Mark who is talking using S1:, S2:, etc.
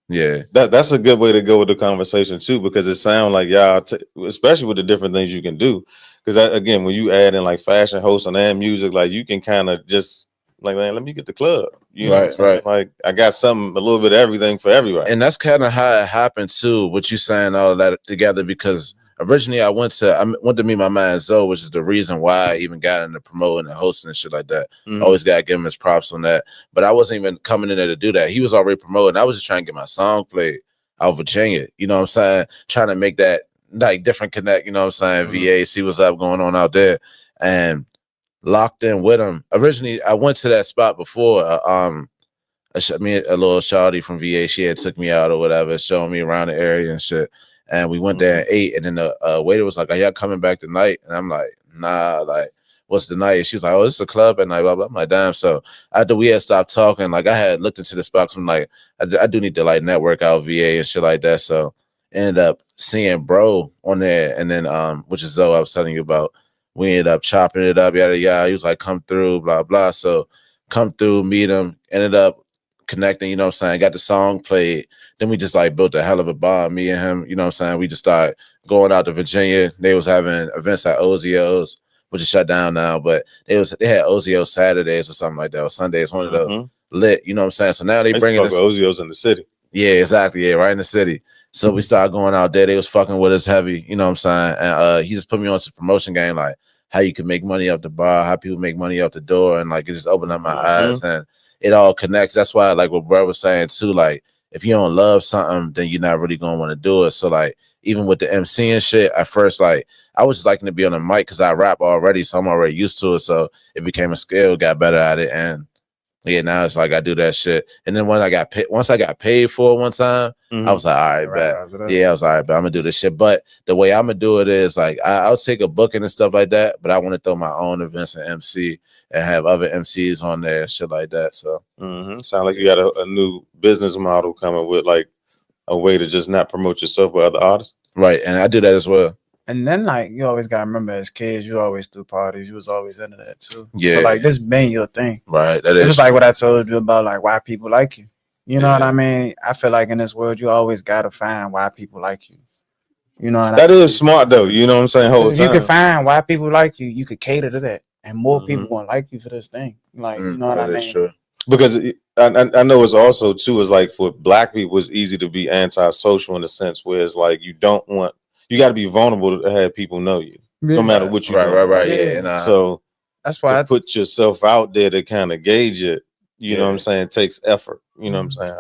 S1: Yeah.
S2: That's a good way to go with the conversation too, because it sounds like y'all, especially with the different things you can do. Because again, when you add in like fashion hosting and music, like you can kind of just like, man, let me get the club. You know what I'm
S1: Right,
S2: saying?
S1: right.
S2: Like I got something, a little bit of everything for everybody.
S1: And that's kind of how it happened too. What you saying all of that together, because originally I went to meet my man Zoe, which is the reason why I even got into promoting and hosting and shit like that.
S2: Mhm.
S1: Always gotta give him his props on that. But I wasn't even coming in there to do that. He was already promoting. I was just trying to get my song played out of Virginia. You know what I'm saying? Trying to make that like different connect. You know what I'm saying?
S2: Mhm.
S1: VA, see what's up going on out there, and locked in with him. Originally, I went to that spot before. A little shawty from VA, she had took me out or whatever, showing me around the area and shit. And we went there and ate. And then the waiter was like, "Are y'all coming back tonight?" And I'm like, "Nah, like, what's the night?" She was like, "Oh, this is a club at night, blah, blah." I'm like, "Damn." So after we had stopped talking, like I had looked into the spots. I'm like, I do need to like network out VA and shit like that. So ended up seeing bro on there, and then which is Zoe I was telling you about. We ended up chopping it up, yada yada. He was like, "Come through, blah blah." So come through, meet him, ended up connecting, you know what I'm saying? Got the song played. Then we just like built a hell of a bond, me and him, you know what I'm saying? We just started going out to Virginia. They was having events at Ozio's, which is shut down now, but they had Ozio Saturdays or something like that, or Sundays, one of those lit, you know what I'm saying? So now they bringing us
S2: Ozio's in the city.
S1: Yeah, exactly. Yeah, right in the city. So we started going out there. They was fucking with us heavy, you know what I'm saying? And he just put me on some promotion game, like how you can make money off the bar, how people make money off the door, and like it just opened up my eyes, and it all connects. That's why, like what Brad was saying too, like if you don't love something, then you're not really gonna want to do it. So like even with the MC and shit, at first like I was just liking to be on the mic because I rap already, so I'm already used to it. So it became a skill, got better at it, and yeah, now it's like I do that shit. And then once I got paid for it one time, I was like, all right, bet. Yeah, I was all right, but I'm gonna do this shit. But the way I'm gonna do it is like I'll take a booking and stuff like that, but I want to throw my own events and MC and have other MCs on there and shit like that. So
S2: sound like you got a new business model coming with like a way to just not promote yourself with other artists.
S1: Right, and I do that as well.
S3: And then like you always gotta remember as kids, you always threw parties, you was always into that too.
S1: Yeah.
S3: So like this been your thing.
S1: Right. That
S3: it
S1: is
S3: was like what I told you about like why people like you. You know
S2: Yeah.
S3: what I mean? I feel like in this world you always gotta find why people like you. You know what
S2: That
S3: I mean?
S2: is smart though. You know what I'm saying? Whole
S3: If you
S2: time.
S3: can find why people like you could cater to that. And more people gonna like you for this thing. Like, you know what I
S1: that is
S3: mean?
S1: true.
S2: Because I know it's also too is like for black people it's easy to be antisocial in the sense where it's like you got to be vulnerable to have people know you no matter what you do.
S1: Right. Yeah. And
S2: So
S3: that's why
S2: to put yourself out there to kind of gauge it, you know what I'm saying, takes effort. You know what I'm saying?